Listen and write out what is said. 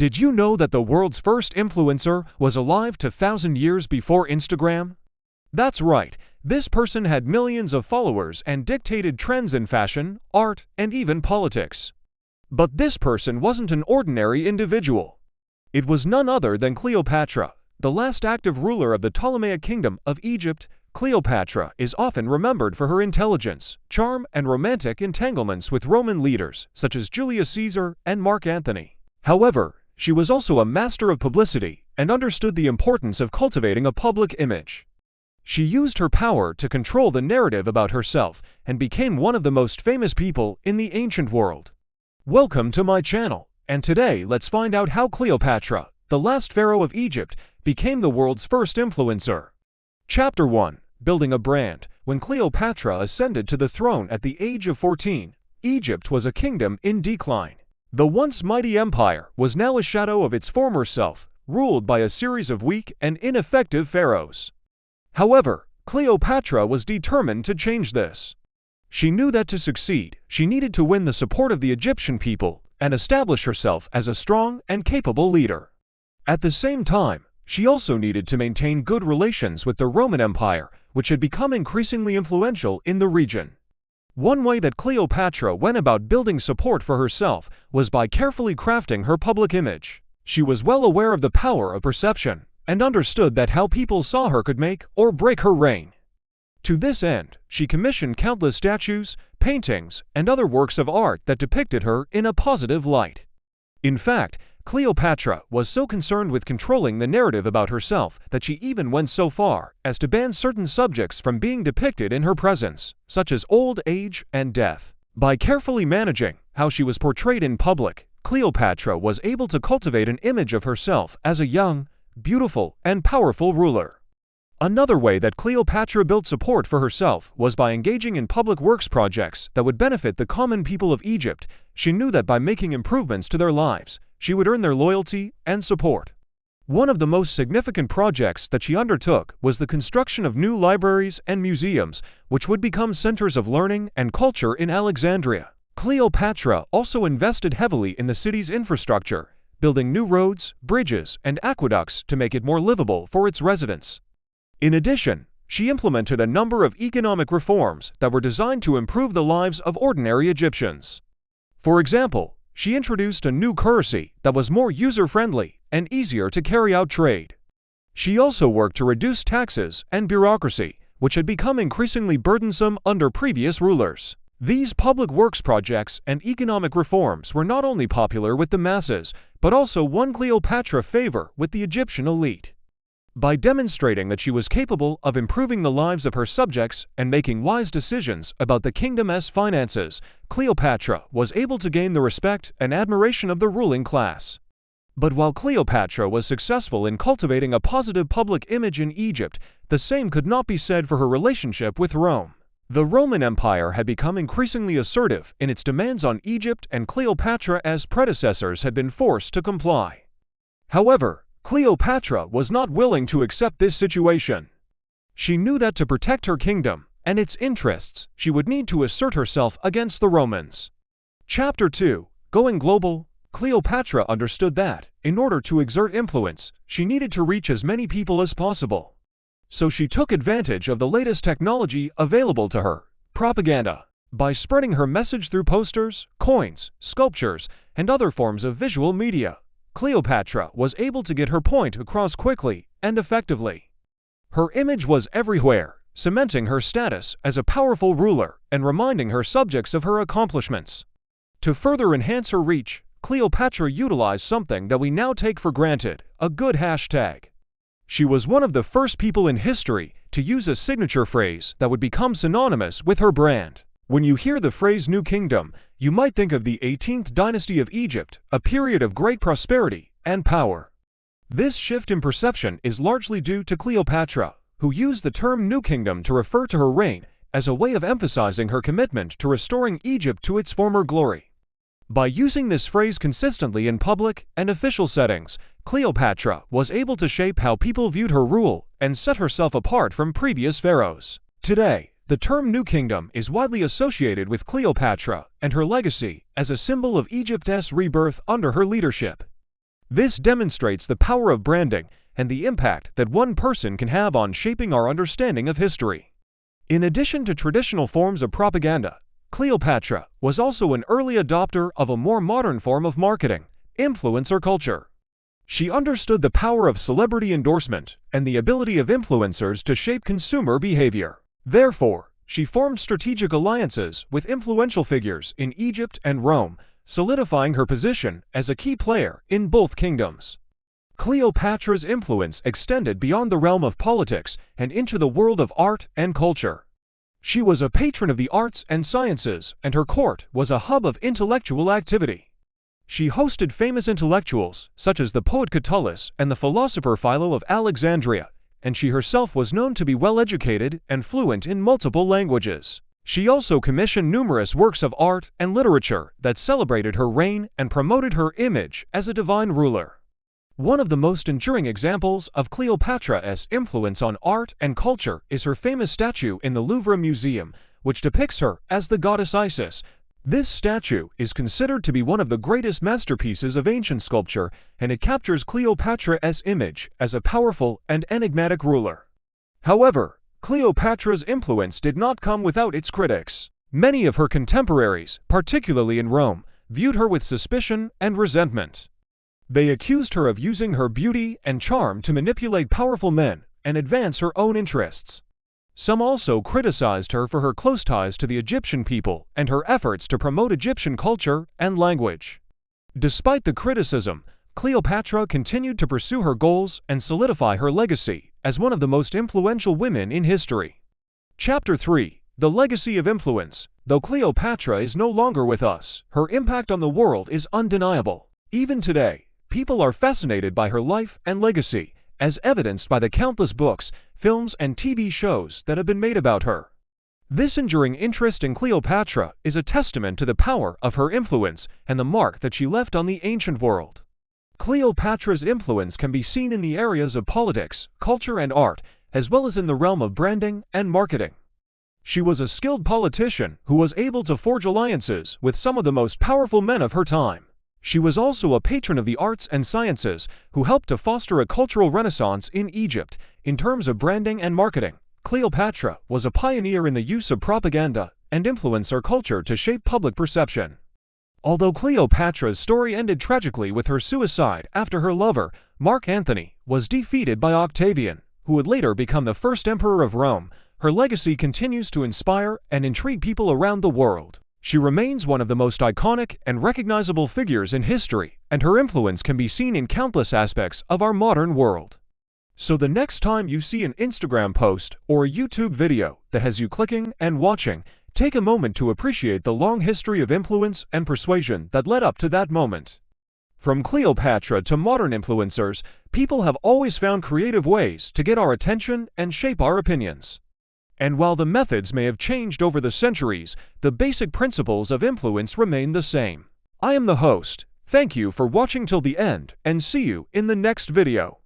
Did you know that the world's first influencer was alive 2,000 years before Instagram? That's right, this person had millions of followers and dictated trends in fashion, art, and even politics. But this person wasn't an ordinary individual. It was none other than Cleopatra, the last active ruler of the Ptolemaic Kingdom of Egypt. Cleopatra is often remembered for her intelligence, charm, and romantic entanglements with Roman leaders such as Julius Caesar and Mark Antony. However, she was also a master of publicity and understood the importance of cultivating a public image. She used her power to control the narrative about herself and became one of the most famous people in the ancient world. Welcome to my channel, and today let's find out how Cleopatra, the last pharaoh of Egypt, became the world's first influencer. Chapter 1. Building a brand. When Cleopatra ascended to the throne at the age of 14, Egypt was a kingdom in decline. The once mighty empire was now a shadow of its former self, ruled by a series of weak and ineffective pharaohs. However, Cleopatra was determined to change this. She knew that to succeed, she needed to win the support of the Egyptian people and establish herself as a strong and capable leader. At the same time, she also needed to maintain good relations with the Roman Empire, which had become increasingly influential in the region. One way that Cleopatra went about building support for herself was by carefully crafting her public image. She was well aware of the power of perception and understood that how people saw her could make or break her reign. To this end, she commissioned countless statues, paintings, and other works of art that depicted her in a positive light. In fact, Cleopatra was so concerned with controlling the narrative about herself that she even went so far as to ban certain subjects from being depicted in her presence, such as old age and death. By carefully managing how she was portrayed in public, Cleopatra was able to cultivate an image of herself as a young, beautiful, and powerful ruler. Another way that Cleopatra built support for herself was by engaging in public works projects that would benefit the common people of Egypt. She knew that by making improvements to their lives, she would earn their loyalty and support. One of the most significant projects that she undertook was the construction of new libraries and museums, which would become centers of learning and culture in Alexandria. Cleopatra also invested heavily in the city's infrastructure, building new roads, bridges, and aqueducts to make it more livable for its residents. In addition, she implemented a number of economic reforms that were designed to improve the lives of ordinary Egyptians. For example, she introduced a new currency that was more user-friendly and easier to carry out trade. She also worked to reduce taxes and bureaucracy, which had become increasingly burdensome under previous rulers. These public works projects and economic reforms were not only popular with the masses, but also won Cleopatra favor with the Egyptian elite. By demonstrating that she was capable of improving the lives of her subjects and making wise decisions about the kingdom's finances, Cleopatra was able to gain the respect and admiration of the ruling class. But while Cleopatra was successful in cultivating a positive public image in Egypt, the same could not be said for her relationship with Rome. The Roman Empire had become increasingly assertive in its demands on Egypt, and Cleopatra's predecessors had been forced to comply. However, Cleopatra was not willing to accept this situation. She knew that to protect her kingdom and its interests, she would need to assert herself against the Romans. Chapter 2. Going global. Cleopatra understood that, in order to exert influence, she needed to reach as many people as possible. So she took advantage of the latest technology available to her, propaganda. By spreading her message through posters, coins, sculptures, and other forms of visual media, Cleopatra was able to get her point across quickly and effectively. Her image was everywhere, cementing her status as a powerful ruler and reminding her subjects of her accomplishments. To further enhance her reach, Cleopatra utilized something that we now take for granted: a good hashtag. She was one of the first people in history to use a signature phrase that would become synonymous with her brand. When you hear the phrase New Kingdom, you might think of the 18th dynasty of Egypt, a period of great prosperity and power. This shift in perception is largely due to Cleopatra, who used the term New Kingdom to refer to her reign as a way of emphasizing her commitment to restoring Egypt to its former glory. By using this phrase consistently in public and official settings, Cleopatra was able to shape how people viewed her rule and set herself apart from previous pharaohs. Today, the term New Kingdom is widely associated with Cleopatra and her legacy as a symbol of Egypt's rebirth under her leadership. This demonstrates the power of branding and the impact that one person can have on shaping our understanding of history. In addition to traditional forms of propaganda, Cleopatra was also an early adopter of a more modern form of marketing, influencer culture. She understood the power of celebrity endorsement and the ability of influencers to shape consumer behavior. Therefore, she formed strategic alliances with influential figures in Egypt and Rome, solidifying her position as a key player in both kingdoms. Cleopatra's influence extended beyond the realm of politics and into the world of art and culture. She was a patron of the arts and sciences, and her court was a hub of intellectual activity. She hosted famous intellectuals such as the poet Catullus and the philosopher Philo of Alexandria, and she herself was known to be well-educated and fluent in multiple languages. She also commissioned numerous works of art and literature that celebrated her reign and promoted her image as a divine ruler. One of the most enduring examples of Cleopatra's influence on art and culture is her famous statue in the Louvre Museum, which depicts her as the goddess Isis. This statue is considered to be one of the greatest masterpieces of ancient sculpture, and it captures Cleopatra's image as a powerful and enigmatic ruler. However, Cleopatra's influence did not come without its critics. Many of her contemporaries, particularly in Rome, viewed her with suspicion and resentment. They accused her of using her beauty and charm to manipulate powerful men and advance her own interests. Some also criticized her for her close ties to the Egyptian people and her efforts to promote Egyptian culture and language. Despite the criticism, Cleopatra continued to pursue her goals and solidify her legacy as one of the most influential women in history. Chapter 3: The Legacy of Influence. Though Cleopatra is no longer with us, her impact on the world is undeniable. Even today, people are fascinated by her life and legacy, as evidenced by the countless books, films, and TV shows that have been made about her. This enduring interest in Cleopatra is a testament to the power of her influence and the mark that she left on the ancient world. Cleopatra's influence can be seen in the areas of politics, culture, and art, as well as in the realm of branding and marketing. She was a skilled politician who was able to forge alliances with some of the most powerful men of her time. She was also a patron of the arts and sciences who helped to foster a cultural renaissance in Egypt. In terms of branding and marketing, Cleopatra was a pioneer in the use of propaganda and influencer culture to shape public perception. Although Cleopatra's story ended tragically with her suicide after her lover, Mark Antony, was defeated by Octavian, who would later become the first emperor of Rome, her legacy continues to inspire and intrigue people around the world. She remains one of the most iconic and recognizable figures in history, and her influence can be seen in countless aspects of our modern world. So the next time you see an Instagram post or a YouTube video that has you clicking and watching, take a moment to appreciate the long history of influence and persuasion that led up to that moment. From Cleopatra to modern influencers, people have always found creative ways to get our attention and shape our opinions. And while the methods may have changed over the centuries, the basic principles of influence remain the same. I am the host. Thank you for watching till the end, and see you in the next video.